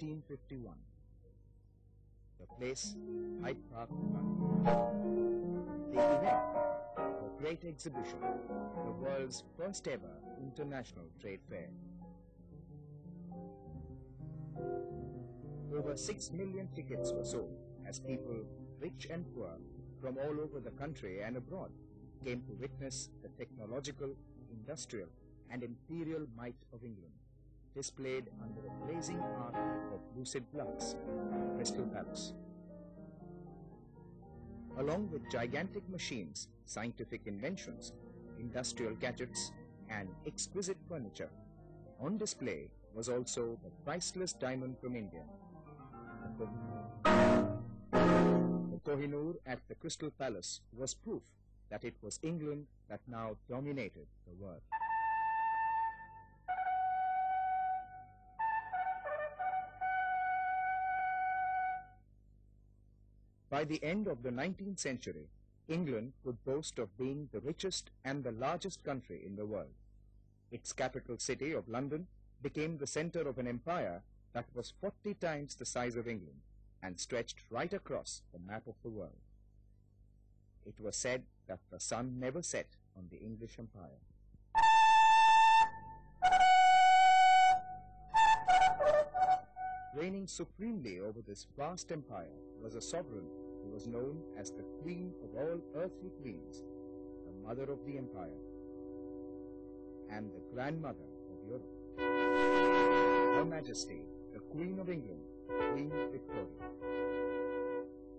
1851. The place, Hyde Park, London. The event, the Great Exhibition, the world's first ever international trade fair. Over 6 million tickets were sold as people, rich and poor, from all over the country and abroad, came to witness the technological, industrial, and imperial might of England, displayed under a blazing arc of lucid blocks, the Crystal Palace. Along with gigantic machines, scientific inventions, industrial gadgets, and exquisite furniture, on display was also the priceless diamond from India, the Kohinoor. The Kohinoor at the Crystal Palace was proof that it was England that now dominated the world. By the end of the 19th century, England could boast of being the richest and the largest country in the world. Its capital city of London became the center of an empire that was 40 times the size of England and stretched right across the map of the world. It was said that the sun never set on the English empire. Reigning supremely over this vast empire was a sovereign who was known as the Queen of all earthly queens, the mother of the empire, and the grandmother of Europe. Her Majesty, the Queen of England, Queen Victoria.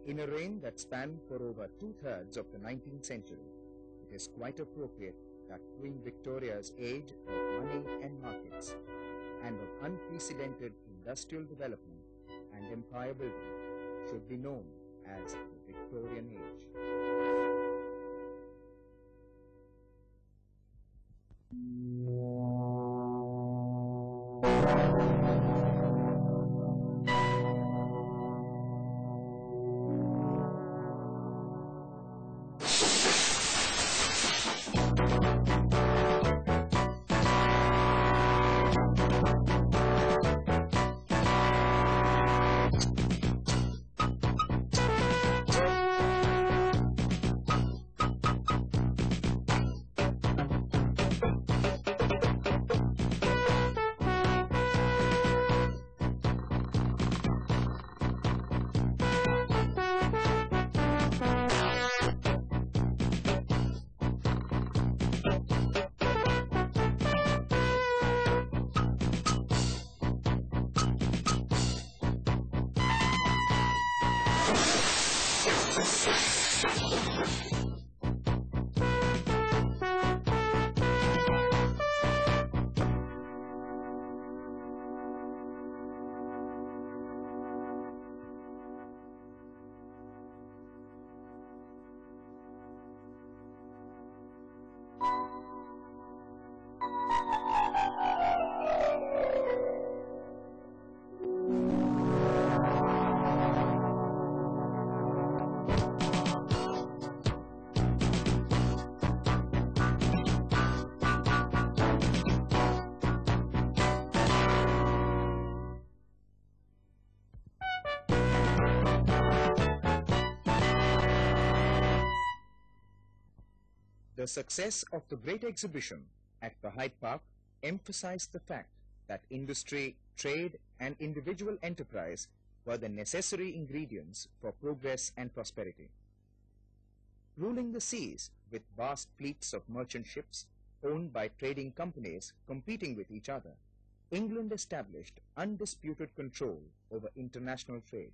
In a reign that spanned for over 2/3 of the 19th century, it is quite appropriate that Queen Victoria's age of money and markets and of unprecedented industrial development and empire building should be known as the Victorian Age. The success of the Great Exhibition at the Hyde Park emphasized the fact that industry, trade, and individual enterprise were the necessary ingredients for progress and prosperity. Ruling the seas with vast fleets of merchant ships owned by trading companies competing with each other, England established undisputed control over international trade.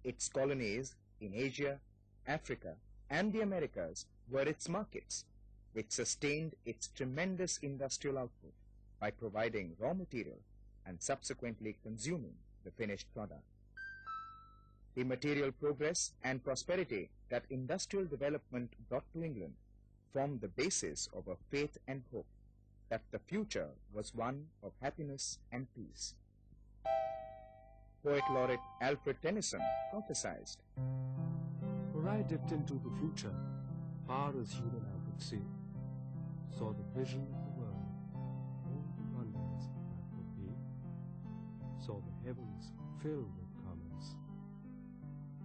Its colonies in Asia, Africa, and the Americas were its markets, which sustained its tremendous industrial output by providing raw material and subsequently consuming the finished product. The material progress and prosperity that industrial development brought to England formed the basis of a faith and hope that the future was one of happiness and peace. Poet laureate Alfred Tennyson prophesied, "For I dipped into the future, far as human eye could see, saw the vision of the world, all the wonders that would be. heavens filled with comets,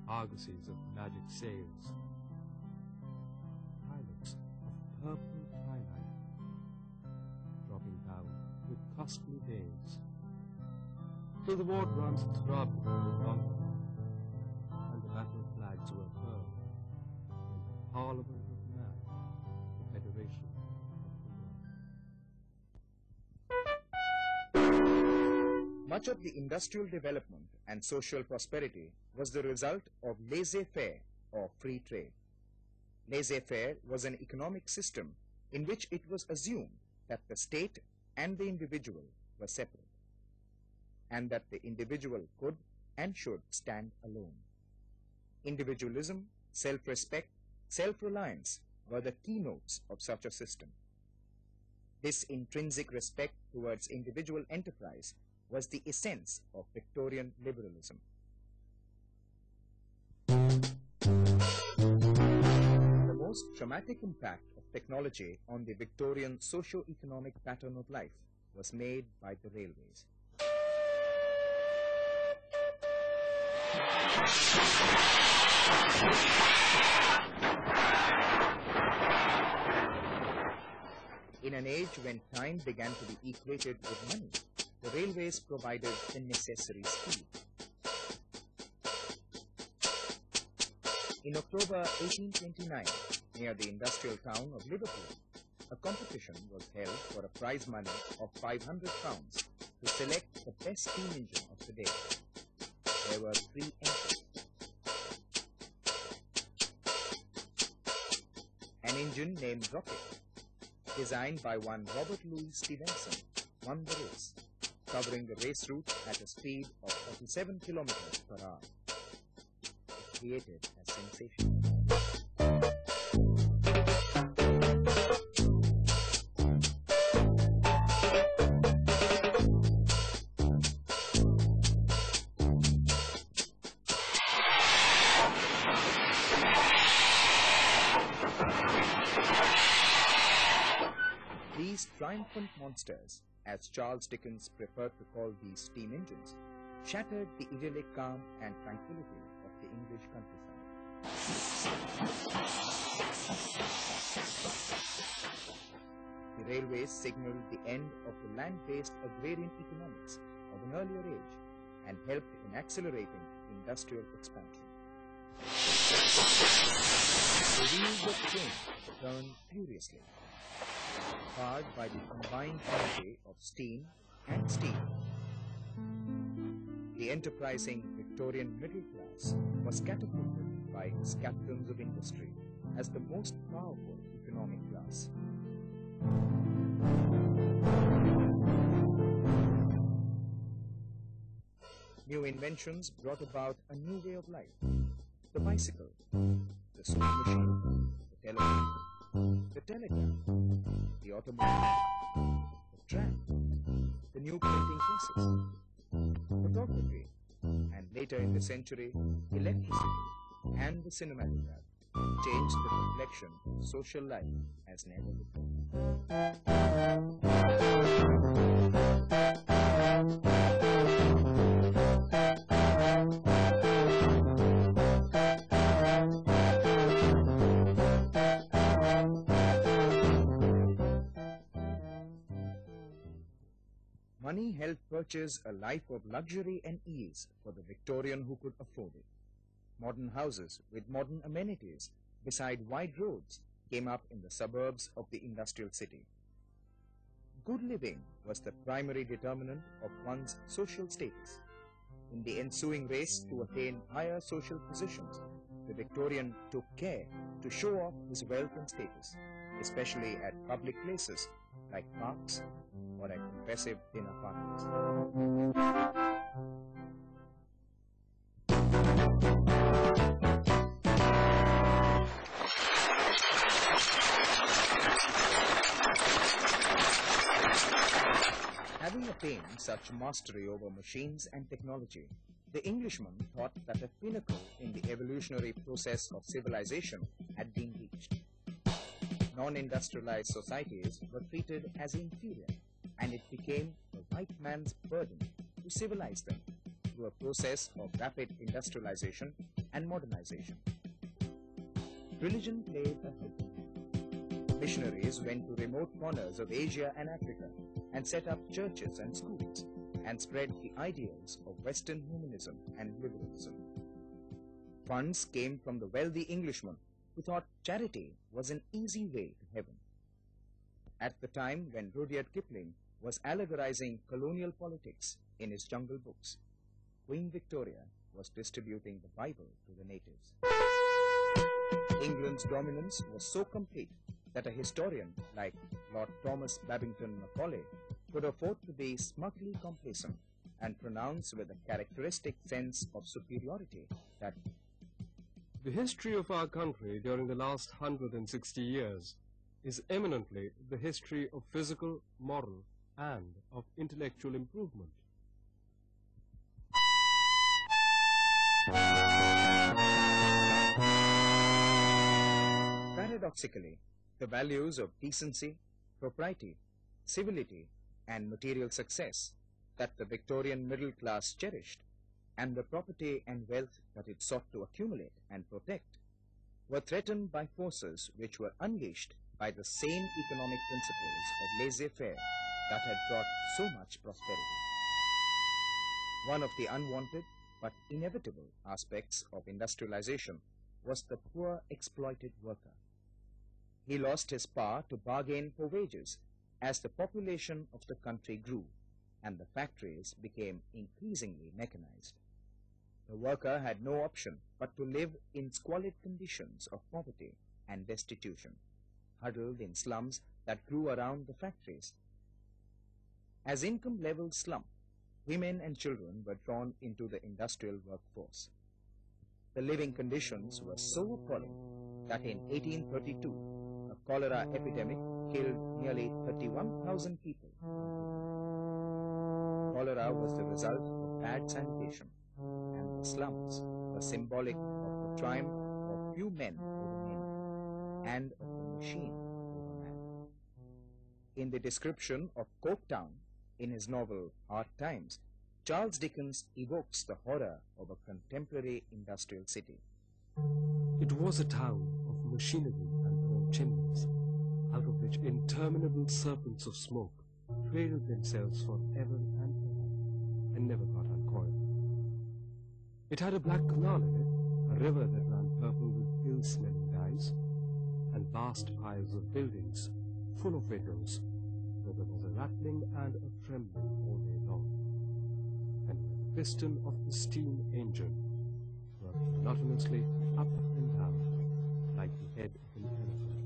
argosies of magic sails, pilots of purple twilight, dropping down with costly days, till the war drums throbbed no longer, and the battle flags were furled in the Parliament of Man, the Federation of the World. Much of the industrial development and social prosperity was the result of laissez-faire or free trade. Laissez-faire was an economic system in which it was assumed that the state and the individual were separate, and that the individual could and should stand alone. Individualism, self-respect, self-reliance were the keynotes of such a system. This intrinsic respect towards individual enterprise was the essence of Victorian liberalism. The most traumatic impact of technology on the Victorian socio-economic pattern of life was made by the railways. In an age when time began to be equated with money, the railways provided the necessary speed. In October 1829, near the industrial town of Liverpool, a competition was held for a prize money of £500 to select the best steam engine of the day. There were 3 entries. An engine named Rocket, designed by one Robert Louis Stevenson, won the race, covering the race route at a speed of 47 kilometers per hour. It created a sensation. These triumphant monsters, as Charles Dickens preferred to call these steam engines, shattered the idyllic calm and tranquility of the English countryside. The railways signaled the end of the land-based agrarian economics of an earlier age and helped in accelerating industrial expansion. The wheels of change turned furiously, powered by the combined energy of steam and steel. The enterprising Victorian middle class was catapulted by its captains of industry as the most powerful economic class. New inventions brought about a new way of life. The bicycle, the sewing machine, the telephone, the telegraph, the automobile, the tram, the new printing presses, photography, and later in the century, electricity and the cinematograph changed the complexion of social life as never before. Money helped purchase a life of luxury and ease for the Victorian who could afford it. Modern houses with modern amenities beside wide roads came up in the suburbs of the industrial city. Good living was the primary determinant of one's social status. In the ensuing race to attain higher social positions, the Victorian took care to show off his wealth and status, especially at public places like parks or at impressive dinner parties. Having attained such mastery over machines and technology, the Englishman thought that a pinnacle in the evolutionary process of civilization had been reached. Non-industrialized societies were treated as inferior, and it became the white man's burden to civilize them through a process of rapid industrialization and modernization. Religion played a helping role. Missionaries went to remote corners of Asia and Africa and set up churches and schools and spread the ideals of Western humanism and liberalism. Funds came from the wealthy Englishman who thought charity was an easy way to heaven. At the time when Rudyard Kipling was allegorizing colonial politics in his Jungle books, Queen Victoria was distributing the Bible to the natives. England's dominance was so complete that a historian like Lord Thomas Babington Macaulay could afford to be smugly complacent and pronounce with a characteristic sense of superiority that the history of our country during the last 160 years is eminently the history of physical, moral, and of intellectual improvement. Paradoxically, the values of decency, propriety, civility, and material success that the Victorian middle class cherished, and the property and wealth that it sought to accumulate and protect, were threatened by forces which were unleashed by the same economic principles of laissez-faire that had brought so much prosperity. One of the unwanted but inevitable aspects of industrialization was the poor exploited worker. He lost his power to bargain for wages as the population of the country grew and the factories became increasingly mechanized. The worker had no option but to live in squalid conditions of poverty and destitution, huddled in slums that grew around the factories. As income levels slumped, women and children were drawn into the industrial workforce. The living conditions were so appalling that in 1832, a cholera epidemic killed nearly 31,000 people. Cholera was the result of bad sanitation, and the slums were symbolic of the triumph of few men over many, and of the machine over man. In the description of Coketown in his novel Hard Times, Charles Dickens evokes the horror of a contemporary industrial city. It was a town of machinery and tall chimneys, out of which interminable serpents of smoke trailed themselves for ever and never got uncoiled. It had a black canal in it, a river that ran purple with ill-smelling dyes, and vast piles of buildings full of windows, where there was a rattling and a trembling all day long, and where the piston of the steam engine worked monotonously up and down like the head of an elephant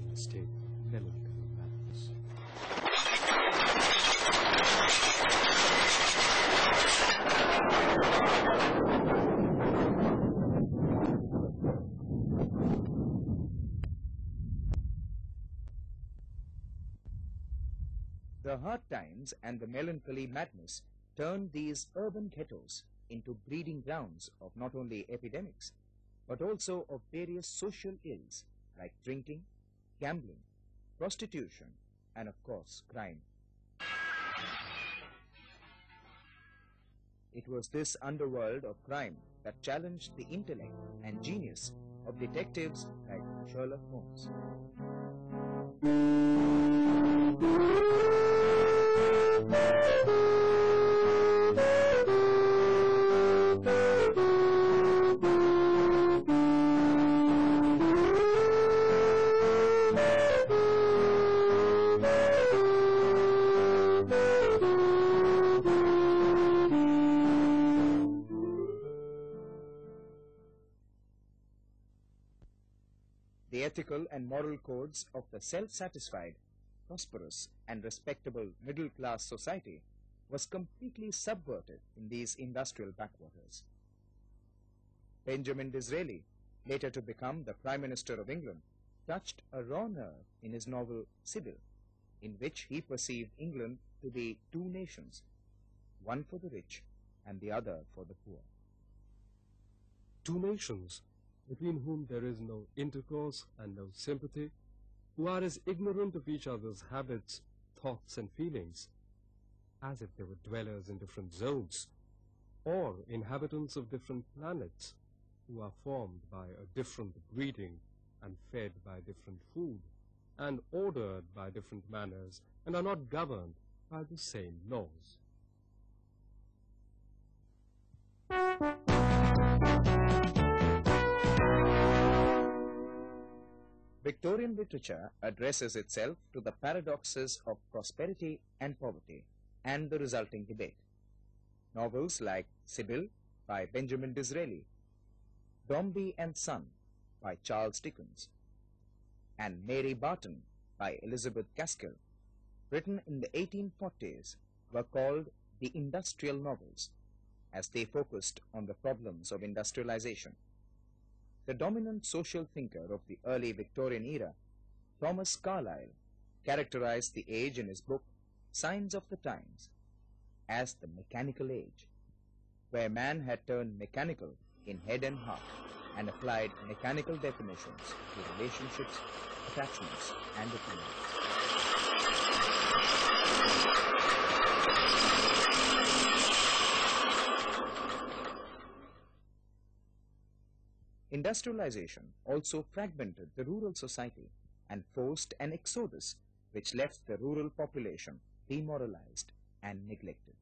in a state of melancholy madness. The hard times and the melancholy madness turned these urban ghettos into breeding grounds of not only epidemics, but also of various social ills like drinking, gambling, prostitution, and of course, crime. It was this underworld of crime that challenged the intellect and genius of detectives like Sherlock Holmes. The ethical and moral codes of the self-satisfied, prosperous, and respectable middle-class society was completely subverted in these industrial backwaters. Benjamin Disraeli, later to become the Prime Minister of England, touched a raw nerve in his novel Sibyl, in which he perceived England to be two nations, one for the rich and the other for the poor. Two nations between whom there is no intercourse and no sympathy, who are as ignorant of each other's habits, thoughts, and feelings as if they were dwellers in different zones, or inhabitants of different planets who are formed by a different breeding and fed by different food and ordered by different manners and are not governed by the same laws. Victorian literature addresses itself to the paradoxes of prosperity and poverty and the resulting debate. Novels like Sibyl by Benjamin Disraeli, Dombey and Son by Charles Dickens, and Mary Barton by Elizabeth Gaskell, written in the 1840s, were called the industrial novels, as they focused on the problems of industrialization. The dominant social thinker of the early Victorian era, Thomas Carlyle, characterized the age in his book Signs of the Times as the mechanical age, where man had turned mechanical in head and heart and applied mechanical definitions to relationships, attachments, and opinions. Industrialization also fragmented the rural society and forced an exodus which left the rural population demoralized and neglected.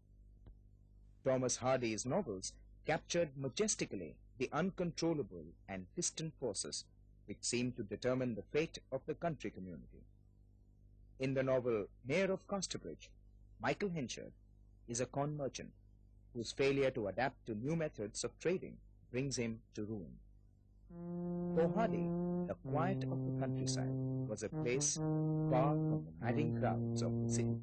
Thomas Hardy's novels captured majestically the uncontrollable and distant forces which seemed to determine the fate of the country community. In the novel Mayor of Casterbridge, Michael Henchard is a corn merchant whose failure to adapt to new methods of trading brings him to ruin. For Hardy, the quiet of the countryside was a place far from the madding crowds of the city.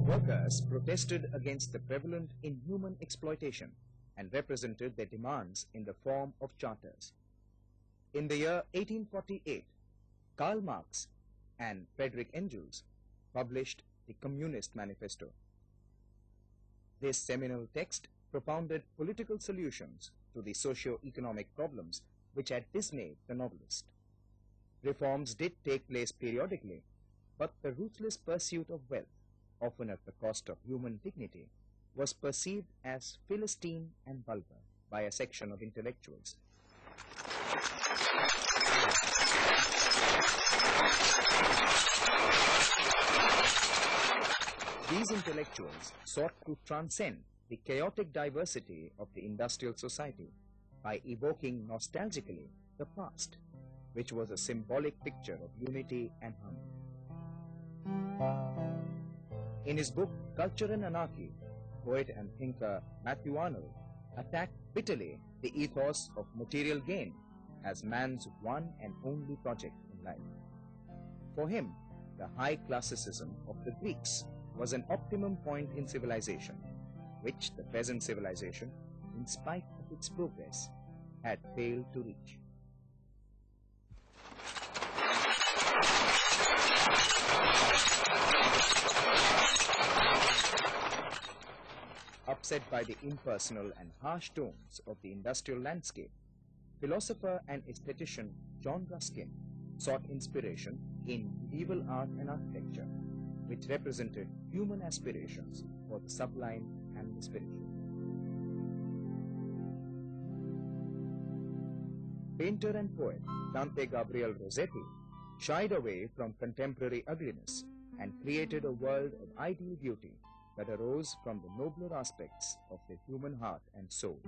Workers protested against the prevalent inhuman exploitation and represented their demands in the form of charters. In the year 1848, Karl Marx and Friedrich Engels published the Communist Manifesto. This seminal text propounded political solutions to the socio-economic problems which had dismayed the novelist. Reforms did take place periodically, but the ruthless pursuit of wealth, often at the cost of human dignity, was perceived as Philistine and vulgar by a section of intellectuals. These intellectuals sought to transcend the chaotic diversity of the industrial society by evoking nostalgically the past, which was a symbolic picture of unity and harmony. In his book Culture and Anarchy, poet and thinker Matthew Arnold attacked bitterly the ethos of material gain as man's one and only project in life. For him, the high classicism of the Greeks was an optimum point in civilization, which the present civilization, in spite of its progress, had failed to reach. Upset by the impersonal and harsh tones of the industrial landscape, philosopher and aesthetician John Ruskin sought inspiration in medieval art and architecture, which represented human aspirations for the sublime and the spiritual. Painter and poet Dante Gabriel Rossetti shied away from contemporary ugliness and created a world of ideal beauty that arose from the nobler aspects of the human heart and soul.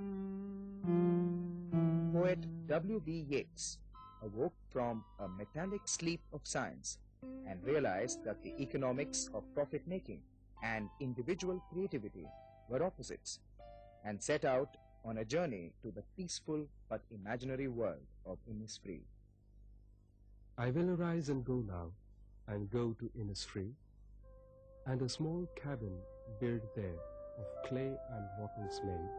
Poet W.B. Yeats awoke from a metallic sleep of science and realized that the economics of profit-making and individual creativity were opposites, and set out on a journey to the peaceful but imaginary world of Innisfree. I will arise and go now, and go to Innisfree, and a small cabin build there of clay and wattles made.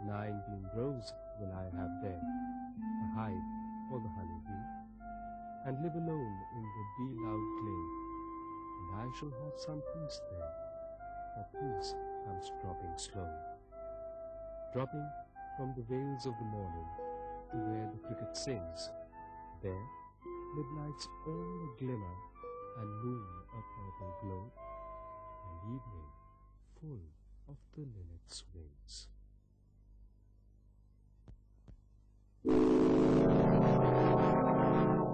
9 green rows will I have there, a hive for the honeybee, and live alone in the bee-loud glade, and I shall have some peace there, for peace comes dropping slow, dropping from the vales of the morning to where the cricket sings. There, midnight's all a glimmer, and moon a purple glow, and evening full of the linnet's wings.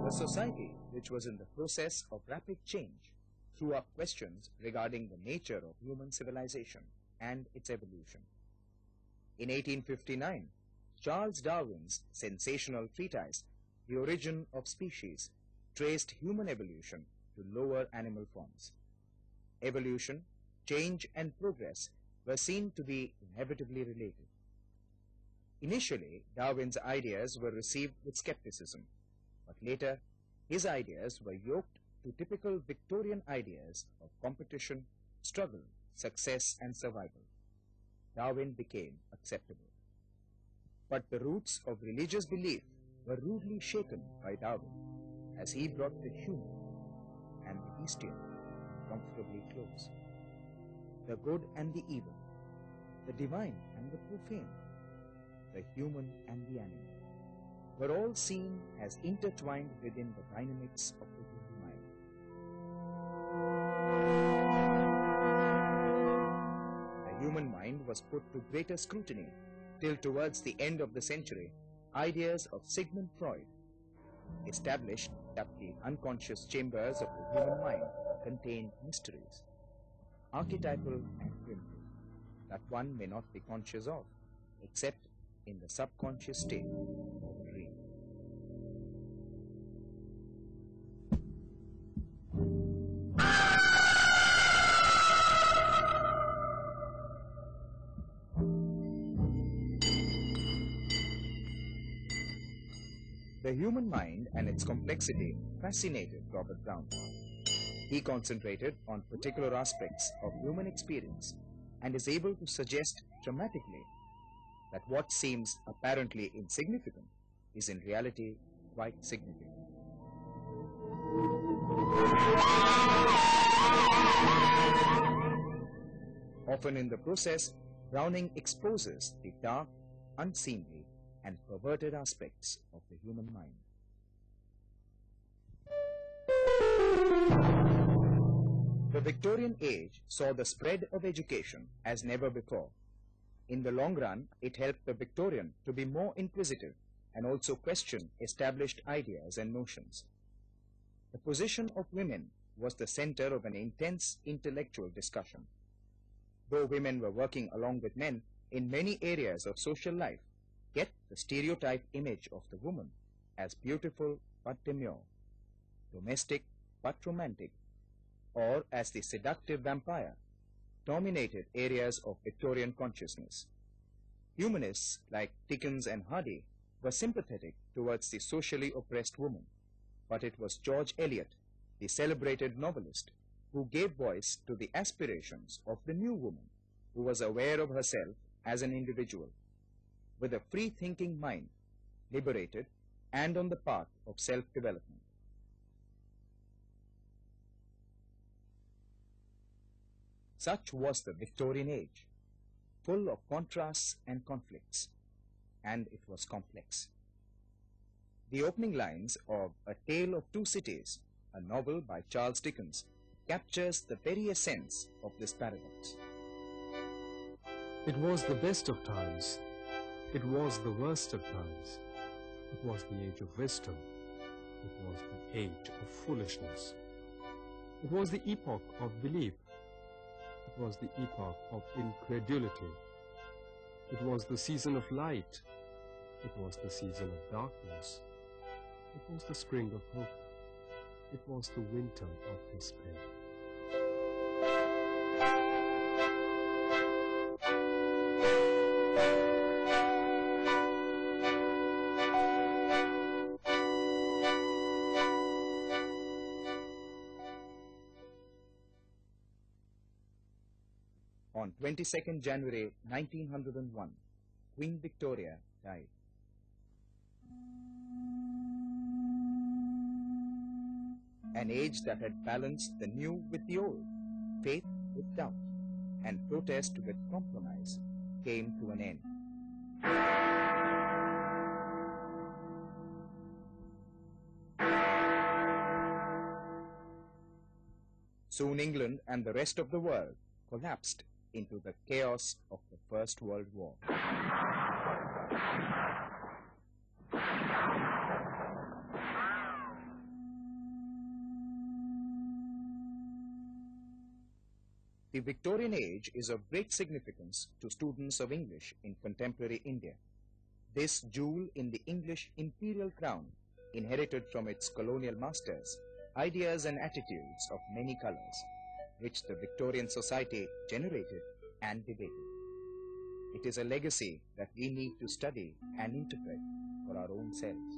A society which was in the process of rapid change threw up questions regarding the nature of human civilization and its evolution. In 1859, Charles Darwin's sensational treatise, The Origin of Species, traced human evolution to lower animal forms. Evolution, change, and progress were seen to be inevitably related. Initially, Darwin's ideas were received with skepticism, but later his ideas were yoked to typical Victorian ideas of competition, struggle, success, and survival. Darwin became acceptable. But the roots of religious belief were rudely shaken by Darwin, as he brought the human and the bestial comfortably close. The good and the evil, the divine and the profane, the human and the animal, were all seen as intertwined within the dynamics of the human mind. The human mind was put to greater scrutiny till towards the end of the century, ideas of Sigmund Freud established that the unconscious chambers of the human mind contained mysteries, archetypal and primitive, that one may not be conscious of, except in the subconscious state of a dream. The human mind and its complexity fascinated Robert Brown. He concentrated on particular aspects of human experience and is able to suggest dramatically that what seems apparently insignificant is in reality quite significant. Often in the process, Browning exposes the dark, unseemly, and perverted aspects of the human mind. The Victorian age saw the spread of education as never before. In the long run, it helped the Victorian to be more inquisitive and also question established ideas and notions. The position of women was the center of an intense intellectual discussion. Though women were working along with men in many areas of social life, yet the stereotype image of the woman as beautiful but demure, domestic but romantic, or as the seductive vampire, dominated areas of Victorian consciousness. Humanists like Dickens and Hyde were sympathetic towards the socially oppressed woman, but it was George Eliot, the celebrated novelist, who gave voice to the aspirations of the new woman, who was aware of herself as an individual, with a free-thinking mind, liberated and on the path of self-development. Such was the Victorian age, full of contrasts and conflicts, and it was complex. The opening lines of A Tale of Two Cities, a novel by Charles Dickens, captures the very essence of this paradox. It was the best of times. It was the worst of times. It was the age of wisdom. It was the age of foolishness. It was the epoch of belief. It was the epoch of incredulity. It was the season of light. It was the season of darkness. It was the spring of hope. It was the winter of despair. On 22nd January 1901, Queen Victoria died. an age that had balanced the new with the old, faith with doubt, and protest with compromise, came to an end. Soon England and the rest of the world collapsed into the chaos of the First World War. The Victorian age is of great significance to students of English in contemporary India. This jewel in the English imperial crown inherited from its colonial masters ideas and attitudes of many colors, which the Victorian society generated and debated. It is a legacy that we need to study and interpret for our own selves.